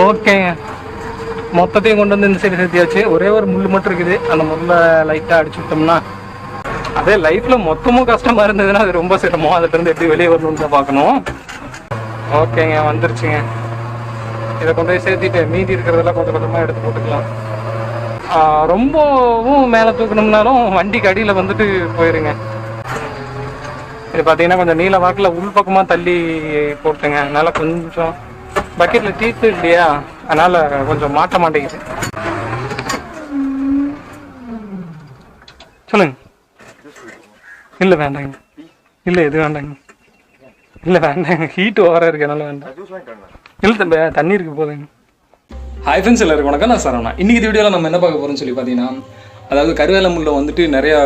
ஓகேங்க, மொத்தத்தையும் கொண்டு வந்து இந்த சைடு சேர்த்தியாச்சு. ஒரே ஒரு முள் மட்டும் இருக்குது, அந்த முள்ளை லைட்டாக அடிச்சு விட்டோம்னா. அதே லைஃப்ல மொத்தமும் கஷ்டமா இருந்ததுன்னா அது ரொம்ப சிரமம். அதுலேருந்து எப்படி வெளியே வரணும்னு தான் பார்க்கணும். ஓகேங்க, வந்துருச்சுங்க. இதை கொண்டு போய் சேர்த்திட்டு மீதி இருக்கிறதெல்லாம் கொஞ்சம் கொஞ்சமாக எடுத்து போட்டுக்கலாம். ரொம்பவும் மேலே தூக்கணும்னாலும் வண்டிக்கு அடியில் வந்துட்டு போயிருங்க. இது பார்த்தீங்கன்னா கொஞ்சம் நீல வாக்கில் உள் பக்கமாக தள்ளி போட்டுங்க. அதனால கொஞ்சம் பக்கெட்டில் டீத்து இல்லையா, அதனால் கொஞ்சம் மாட்ட மாட்டேங்குது. சொல்லுங்க. இல்லை வேண்டாங்க, இல்லை எது வேண்டாங்க, இல்லை வேண்டாங்க, ஹீட் ஓவராக இருக்கு, அதனால வேண்டாம். இல்லை தம்பி, தண்ணி இருக்கு போதுங்க. ஹாய் ஃப்ரெண்ட்ஸ், எல்லாருக்கும் வணக்கம். நான் சரவணா. இன்றைக்கி வீடியோவில் நம்ம என்ன பார்க்க போகிறோம்னு சொல்லி பார்த்தீங்கன்னா, அதாவது கருவேல முள்ளில் வந்துட்டு நிறையா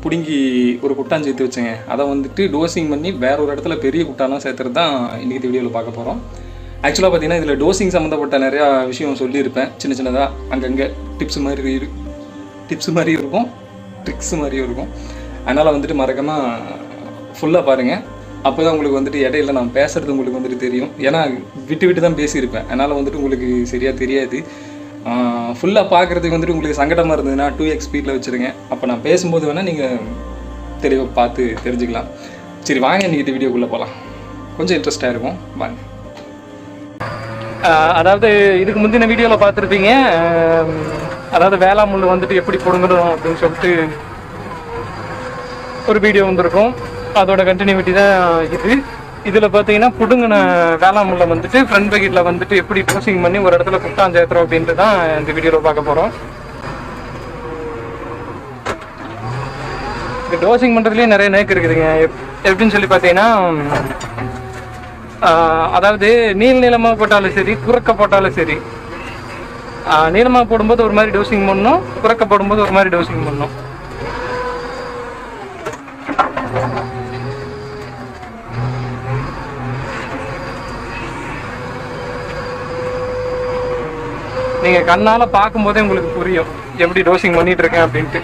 பிடுங்கி ஒரு குட்டான் சேர்த்து வச்சுங்க. அதை வந்துட்டு டோசிங் பண்ணி வேற ஒரு இடத்துல பெரிய குட்டாலாம் சேர்த்துறது தான் இன்றைக்கி வீடியோவில் பார்க்க போகிறோம். ஆக்சுவலாக பார்த்தீங்கன்னா இதில் டோசிங் சம்மந்தப்பட்ட நிறையா விஷயம் சொல்லியிருப்பேன். சின்ன சின்னதாக அங்கங்கே டிப்ஸ் மாதிரி இருக்கும், ட்ரிக்ஸ் மாதிரியும் இருக்கும். அதனால் வந்துட்டு மறக்காமல் ஃபுல்லாக பாருங்கள். அப்போ தான் உங்களுக்கு வந்துட்டு இடையில நான் பேசுகிறது உங்களுக்கு வந்துட்டு தெரியும். ஏன்னா விட்டு தான் பேசியிருப்பேன், அதனால் வந்துட்டு உங்களுக்கு சரியாக தெரியாது. ஃபுல்லாக பார்க்குறதுக்கு வந்துட்டு உங்களுக்கு சங்கடமாக இருந்ததுன்னா 2x ஸ்பீடில் வச்சுருங்க. அப்போ நான் பேசும்போது வேணால் நீங்கள் தெளிவாக பார்த்து தெரிஞ்சுக்கலாம். சரி வாங்க, இன்றைக்கி வீடியோக்குள்ளே போகலாம். கொஞ்சம் இன்ட்ரெஸ்டாக இருக்கும், வாங்க. அதாவது இதுக்கு முந்தின வீடியோவில் பார்த்துருப்பீங்க. அதாவது வேளாமுள் வந்துட்டு எப்படி பிடுங்கணும் அப்படின்னு சொல்லிட்டு ஒரு வீடியோ வந்திருக்கும். அதோட கண்டினியூட்டி தான் இது. இதில் பார்த்தீங்கன்னா பிடுங்கின வேளாமுள்ள வந்துட்டு ஃப்ரண்ட் பக்கெட்டில் வந்துட்டு எப்படி டோசிங் பண்ணி ஒரு இடத்துல குட்டான் சேர்த்துறோம் அப்படின்ட்டு தான் இந்த வீடியோவில் பார்க்க போகிறோம். இந்த டோசிங் பண்ணுறதுலேயே நிறைய நேக்கு இருக்குதுங்க. எப்படின்னு சொல்லி பார்த்தீங்கன்னா, அதாவது நீளமாக போட்டாலும் சரி, குறுக்க போட்டாலும் சரி, நீளமாக போடும்போது ஒரு மாதிரி டோசிங் பண்ணணும், குறுக்க போடும்போது ஒரு மாதிரி டோசிங் பண்ணணும். நீங்கள் கண்ணால் பார்க்கும்போதே உங்களுக்கு புரியும் எப்படி டோசிங் பண்ணிட்டு இருக்கேன் அப்படின்ட்டு.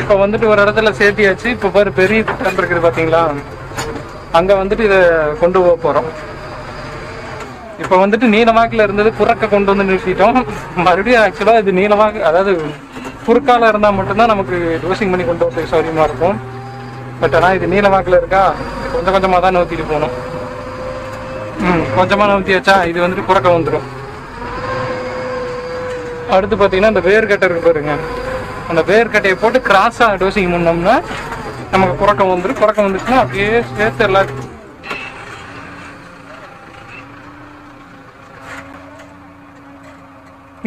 இப்போ வந்துட்டு ஒரு இடத்துல சேர்த்தியாச்சு. இப்போ பாரு பெரிய குட்டான் இருக்குது பார்த்தீங்களா, அங்கே வந்துட்டு இதை கொண்டு போக போகிறோம். இப்போ வந்துட்டு நீளவாக்கில் இருந்தது குறுக்க கொண்டு வந்து நிறுத்திட்டோம். மறுபடியும் ஆக்சுவலாக இது நீளவாக்கு, அதாவது குறுக்கால இருந்தால் மட்டும்தான் நமக்கு டோசிங் பண்ணி கொண்டு வரதுக்கு சௌரியமாக இருக்கும். பட் ஆனால் இது நீளவாக்கில் இருக்கா, கொஞ்சம் கொஞ்சமாக தான் நோத்திட்டு போகணும். கொஞ்சமாக நோத்தியாச்சா, இது வந்துட்டு குறுக்க வந்துடும். அடுத்து பார்த்தீங்கன்னா இந்த வேர்கட்டை இருக்கு பாருங்க, அந்த வேர்க்கட்டையை போட்டு கிராஸாக டோசிங் பண்ணோம்னா நமக்கு குறக்கம் வந்துடும். குறக்கம் வந்துச்சுன்னா அப்படியே சேர்த்து எல்லாரும்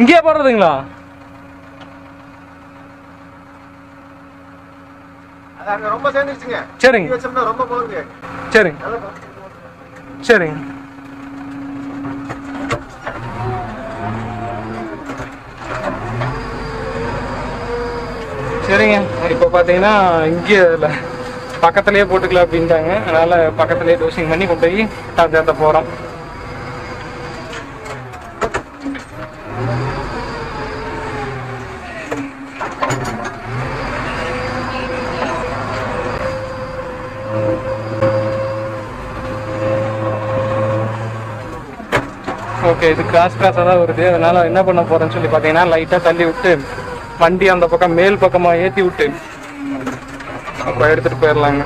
இங்கேயே போடுறதுங்களா? சரிங்க சரிங்க சரிங்க. சரிங்க, இப்போ பார்த்தீங்கன்னா இங்கே பக்கத்துலேயே போட்டுக்கலாம் அப்படின்ட்டாங்க. அதனால் பக்கத்துலேயே டோசிங் பண்ணி கொண்டு போய் சேர்த்த போகிறோம். ஓகே, இது கிராஸாக தான் வருது. அதனால் என்ன பண்ண போகிறேன்னு சொல்லி பார்த்தீங்கன்னா, லைட்டாக தள்ளி விட்டு வண்டி அந்த பக்கம் மேல் பக்கமாக ஏற்றி விட்டு அப்போ எடுத்துகிட்டு போயிடலாங்க.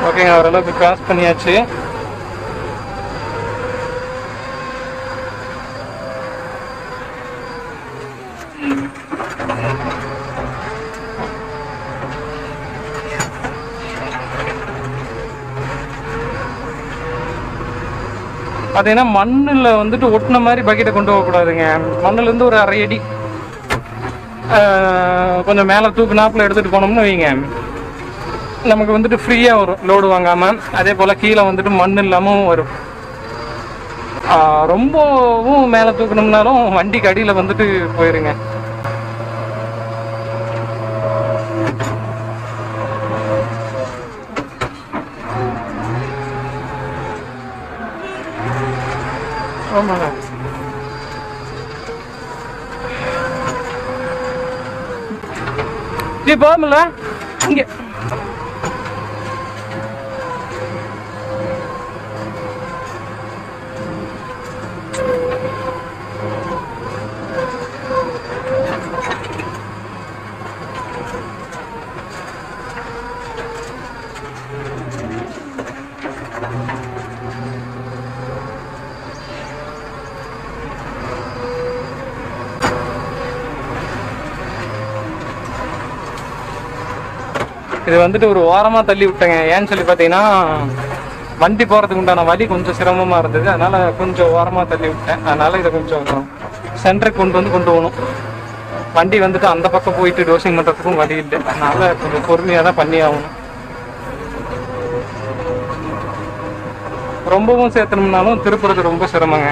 ஓகேங்க, ஓரளவுக்கு கிராஸ் பண்ணியாச்சு. பார்த்தீங்கன்னா மண்ணில் வந்துட்டு ஒட்டின மாதிரி பக்கெட்டை கொண்டு போகக்கூடாதுங்க. மண்ணிலேருந்து ஒரு 1/2 அடி கொஞ்சம் மேலே தூக்குனாப்பில் எடுத்துகிட்டு போனோம்னு வைங்க, நமக்கு வந்துட்டு ஃப்ரீயாக வரும் லோடு வாங்காமல். அதே போல் கீழே வந்துட்டு மண் இல்லாமல் வரும். ரொம்பவும் மேலே தூக்கணும்னாலும் வண்டிக்கு அடியில் வந்துட்டு போயிருங்க. ஆமாங்க, போகல இங்கே. இது வந்துட்டு ஒரு ஓரமாக தள்ளி விட்டேங்க. ஏன்னு சொல்லி பார்த்தீங்கன்னா வண்டி போகிறதுக்கு உண்டான வழி கொஞ்சம் சிரமமாக இருந்தது. அதனால் கொஞ்சம் ஓரமாக தள்ளி விட்டேன். அதனால் இதை கொஞ்சம் சென்டருக்கு கொண்டு போகணும். வண்டி வந்துட்டு அந்த பக்கம் போயிட்டு டோசிங் பண்ணுறதுக்கும் வழி இல்லை. அதனால் கொஞ்சம் பொறுமையாக தான் பண்ணி ஆகணும். ரொம்பவும் சேர்த்தணும்னாலும் திருப்புறது ரொம்ப சிரமங்க.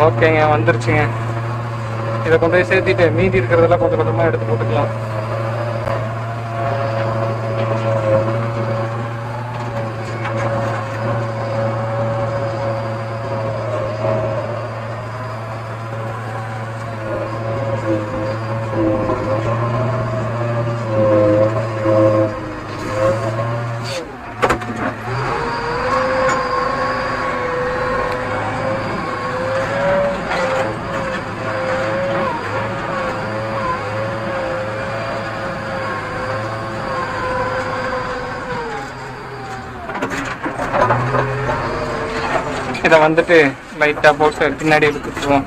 ஓகேங்க, வந்துருச்சுங்க. இதை கொண்டு போய் சேர்த்திட்டு மீதி இருக்கிறதெல்லாம் கொஞ்சம் கொஞ்சமாக எடுத்து போட்டுக்கலாம். இதை வந்துட்டு லைட்டாக போட்டு பின்னாடி எடுத்துக்குவோம்.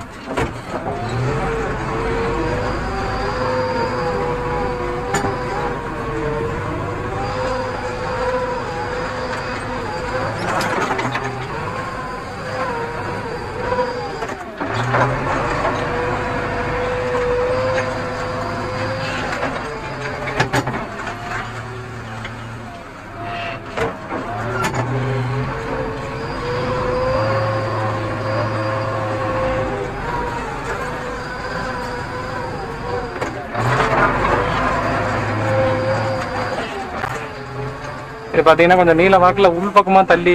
இது பார்த்தீங்கன்னா கொஞ்சம் நீல வாக்கில் உள் பக்கமாக தள்ளி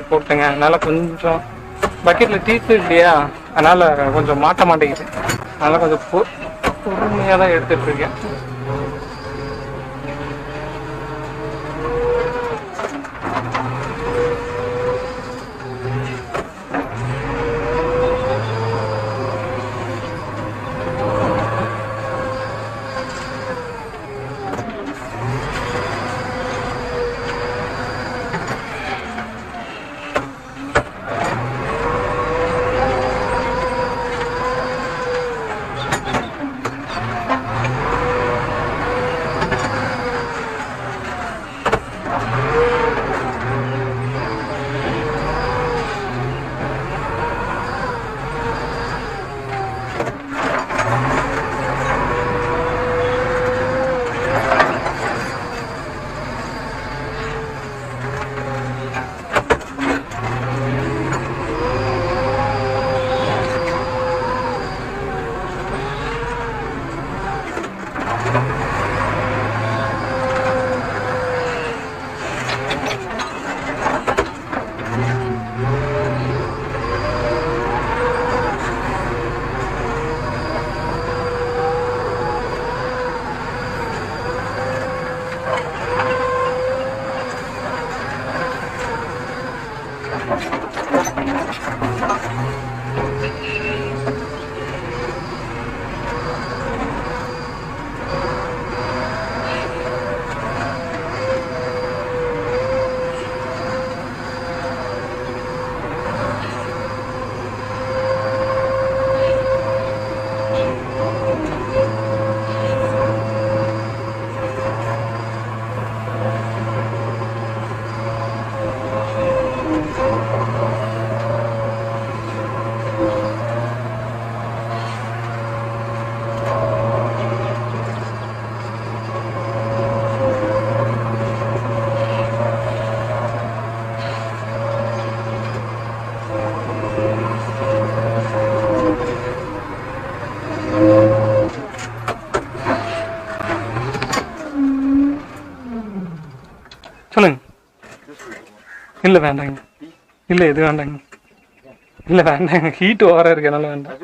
போட்டுங்க. அதனால் கொஞ்சம் பக்கெட்டில் டீத்து இல்லையா, அதனால் கொஞ்சம் மாட்ட மாட்டேங்குது. அதனால் கொஞ்சம் பொறுமையாக தான் எடுத்துகிட்டு இருக்கேன். இல்லை வேண்டாங்க. இல்லை எது வேண்டாங்க. இல்லை வேண்டாங்க, ஹீட் ஓவராக இருக்கு, அதனால வேண்டாம்.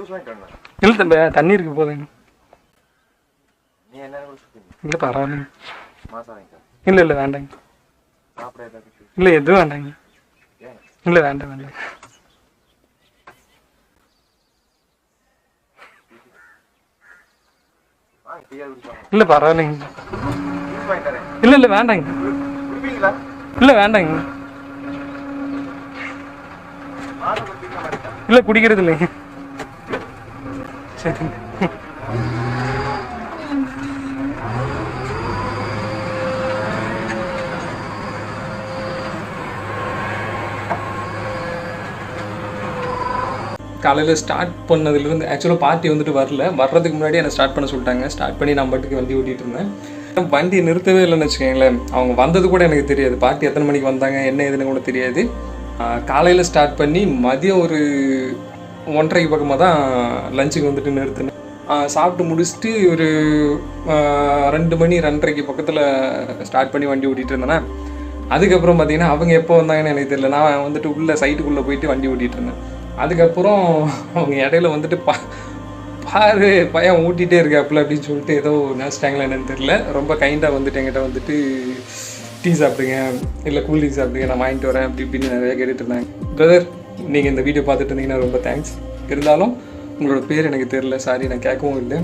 இல்லை தம்பி, தண்ணி இருக்கு போதுங்க. இல்லை பரவாயில்லைங்க. இல்லை இல்லை வேண்டாங்க. இல்லை எதுவும் வேண்டாங்க. இல்லை வேண்டாம் வேண்டாங்க. இல்லை பரவாயில்லைங்க. இல்லை இல்லை வேண்டாங்க. இல்லை வேண்டாங்க. இல்லை குடிக்கிறது இல்லைங்க. சரி காலையில் ஸ்டார்ட் பண்ணதுலேருந்து ஆக்சுவலாக பார்ட்டி வந்துட்டு வர்றதுக்கு முன்னாடி என்னை ஸ்டார்ட் பண்ண சொல்லிட்டாங்க. ஸ்டார்ட் பண்ணி நான் பாட்டுக்கு வண்டி ஓட்டிகிட்டு இருந்தேன். வண்டி நிறுத்தவே இல்லைன்னு வச்சுக்கோங்களேன். அவங்க வந்தது கூட எனக்கு தெரியாது. பார்ட்டி எத்தனை மணிக்கு வந்தாங்க என்ன ஏதுன்னு கூட தெரியாது. காலையில் ஸ்டார்ட் பண்ணி மதியம் ஒரு 1:30 பக்கமாக தான் லஞ்சுக்கு வந்துட்டு நிறுத்தினேன். சாப்பிட்டு முடிச்சுட்டு ஒரு 2 மணி 2:30 பக்கத்தில் ஸ்டார்ட் பண்ணி வண்டி ஓட்டிகிட்டு இருந்தேன்னா, அதுக்கப்புறம் பார்த்தீங்கன்னா அவங்க எப்போ வந்தாங்கன்னு எனக்கு தெரியல. நான் வந்துட்டு உள்ளே சைட்டுக்குள்ளே போயிட்டு வண்டி ஓட்டிகிட்டு இருந்தேன். அதுக்கப்புறம் அவங்க இடையில வந்துட்டு பாரு பையன் ஊட்டிகிட்டே இருக்காப்புல அப்படின்னு சொல்லிட்டு ஏதோ நினச்சிட்டாங்களா என்னன்னு தெரியல. ரொம்ப கைண்டாக வந்துட்டு என்கிட்ட வந்துட்டு டீ சாப்பிடுங்க, இல்லை கூல் டீ சாப்பிடுங்க, நான் வாங்கிட்டு வரேன் அப்படி இப்படின்னு நிறையா கேட்டுட்டு இருந்தாங்க. பிரதர், நீங்கள் இந்த வீடியோ பார்த்துட்டு இருந்தீங்கன்னா ரொம்ப தேங்க்ஸ். இருந்தாலும் உங்களோட பேர் எனக்கு தெரியல, சாரி, நான் கேட்கவும் இல்லை,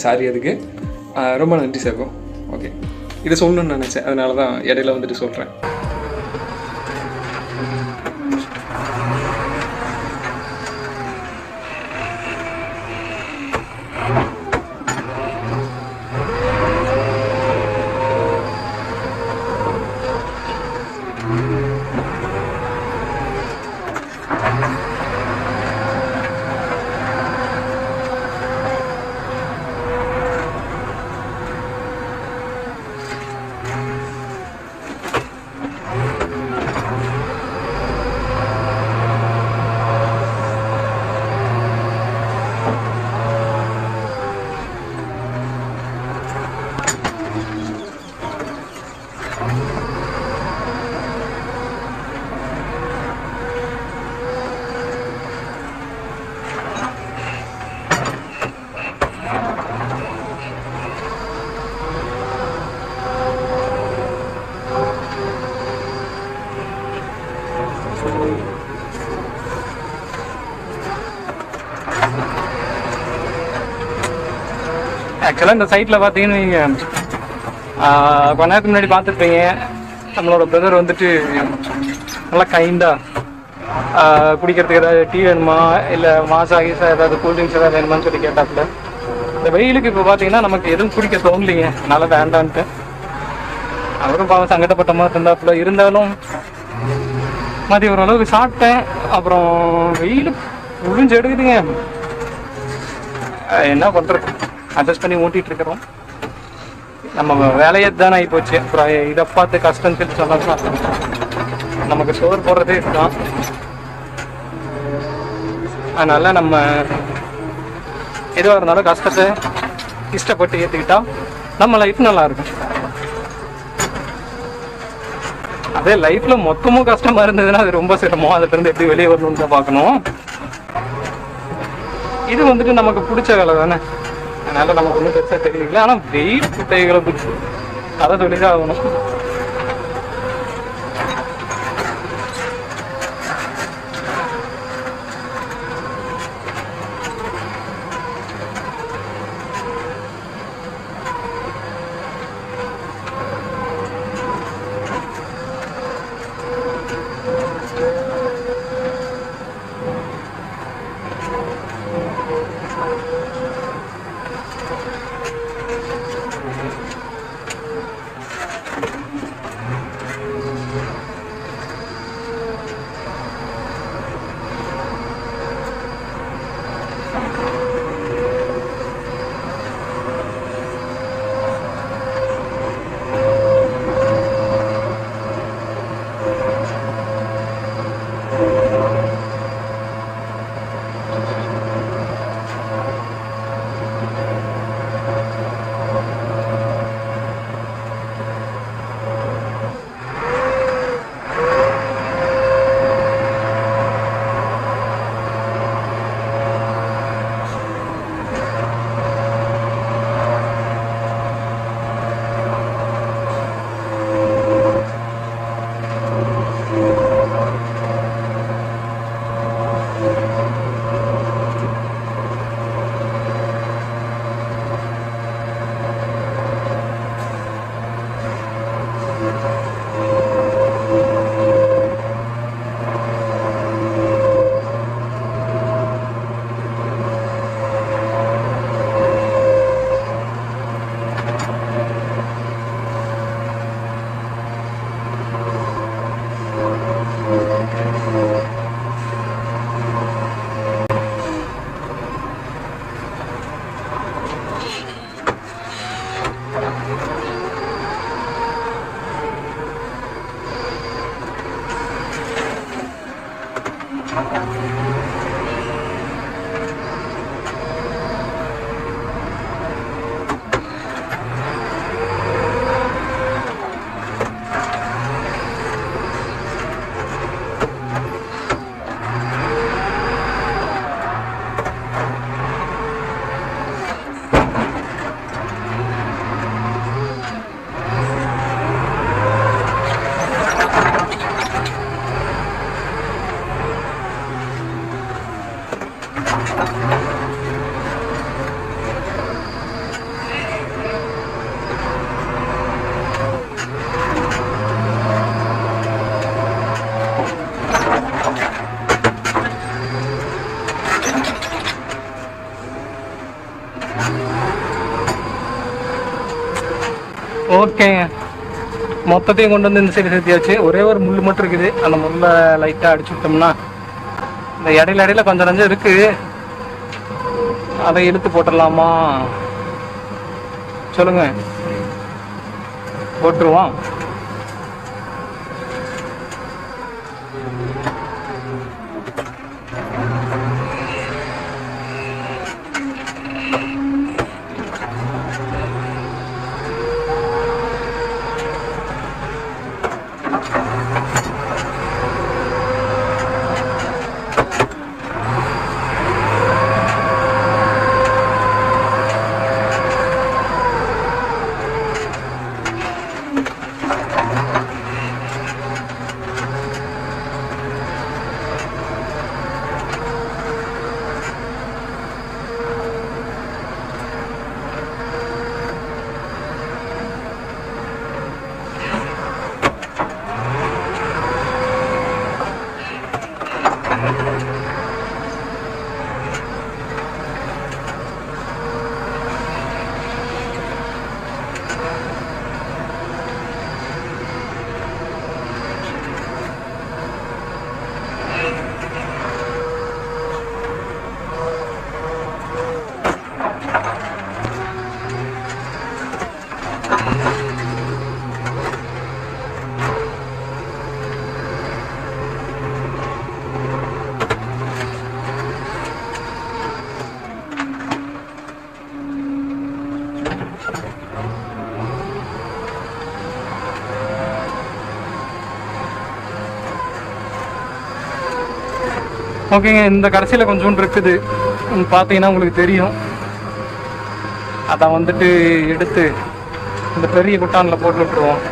சாரி. அதுக்கு ரொம்ப நன்றி சார். ஓகே, இதை சொல்லணும்னு நினச்சேன், அதனால தான் இடையில வந்துட்டு சொல்கிறேன். ஆக்சுவலாக இந்த சைட்டில் பார்த்தீங்கன்னு நீங்கள் கொஞ்ச நேரத்துக்கு முன்னாடி பார்த்துருப்பீங்க. நம்மளோட பிரதர் வந்துட்டு நல்லா கைண்டாக குடிக்கிறதுக்கு ஏதாவது டீ வேணுமா, இல்லை மாசா கீசா ஏதாவது கூல்ட்ரிங்க்ஸ் ஏதாவது வேணுமான்னு சொல்லி கேட்டாப்புல. இந்த வெயிலுக்கு இப்போ பார்த்தீங்கன்னா நமக்கு எதுவும் குடிக்க தோணலைங்க, அதனால வேண்டான்ட்டு. அவரும் பாவம் சங்கடப்பட்ட மாதிரி இருந்தாப்புல. இருந்தாலும் மதியம் ஓரளவுக்கு சாப்பிட்டேன். அப்புறம் வெயில் புழிஞ்சு எடுக்குதுங்க, என்ன பண்ணுறது, அட்ஜஸ்ட் பண்ணி ஓட்டிகிட்டு இருக்கிறோம். நம்ம வேலையே தானே ஆகி போச்சு. அப்புறம் இதை பார்த்து கஷ்டம் சொல்லி சொன்னோம்னா நமக்கு சோறு போடுறதே இதுதான். அதனால நம்ம எதுவாக இருந்தாலும் கஷ்டத்தை இஷ்டப்பட்டு ஏற்றுக்கிட்டா நம்ம லைஃப் நல்லா இருக்கும். அதே லைஃப்ல மொத்தமும் கஷ்டமா இருந்ததுன்னா அது ரொம்ப சிரமம். அதுல இருந்து எப்படி வெளியே வரணும்னு தான் பார்க்கணும். இது வந்துட்டு நமக்கு பிடிச்ச வேலை தானே, அதனால நமக்கு ஒன்றும் பெருசாக தெரியல. ஆனால் வெயில் குட்டைகளை பிடிச்சி அதை சொல்லிதான் ஆகணும். ஓகேங்க, மொத்தத்தையும் கொண்டு வந்து இந்த சைடு சேர்த்தியாச்சு. ஒரே ஒரு முள் மட்டும் இருக்குது, அந்த முள்ளை லைட்டாக அடிச்சு விட்டோம்னா இந்த இடையில கொஞ்சம் நஞ்சம் இருக்கு, அதை இழுத்து போட்டுடலாமா சொல்லுங்க? போட்டுருவோம். ஓகேங்க, இந்த கடைசியில் கொஞ்சோண்டு இருக்குது பார்த்தீங்கன்னா உங்களுக்கு தெரியும். அதை வந்துட்டு எடுத்து இந்த பெரிய குட்டானில் போட்டு விட்டுருவோம்.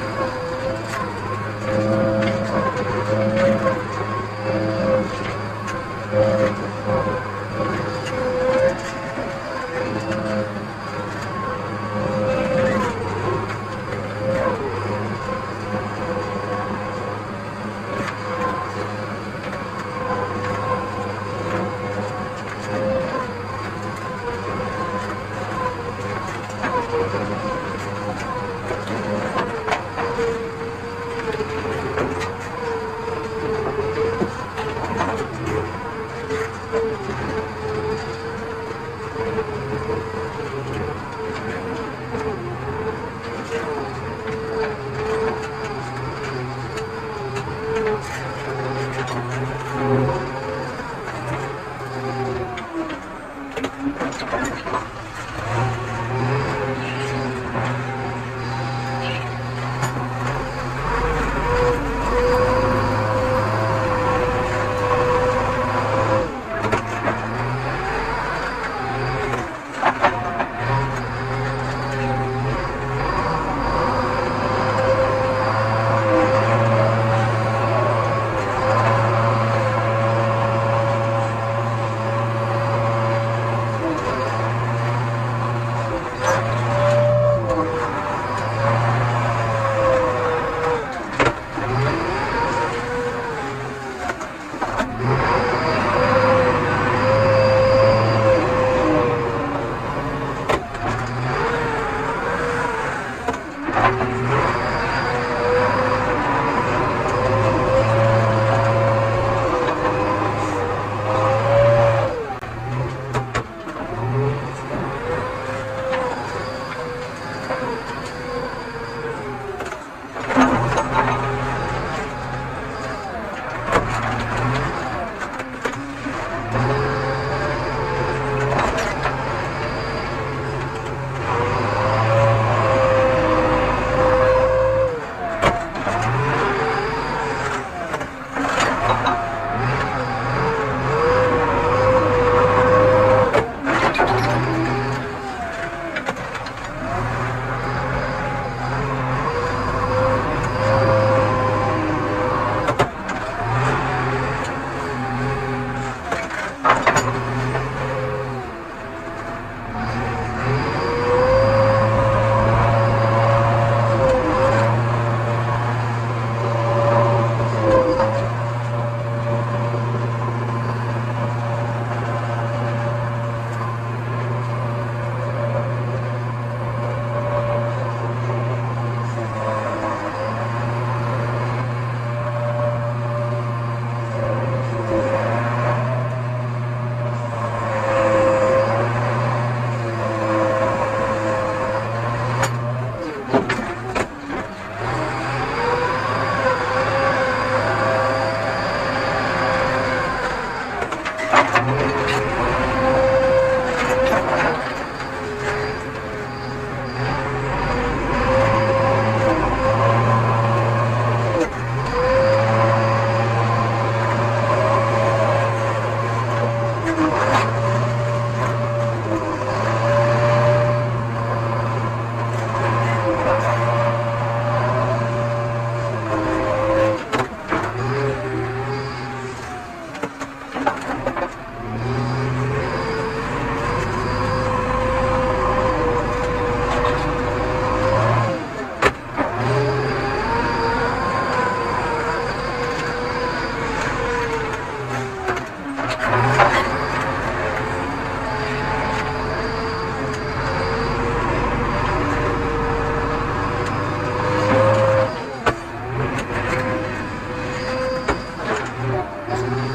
இருக்கும்.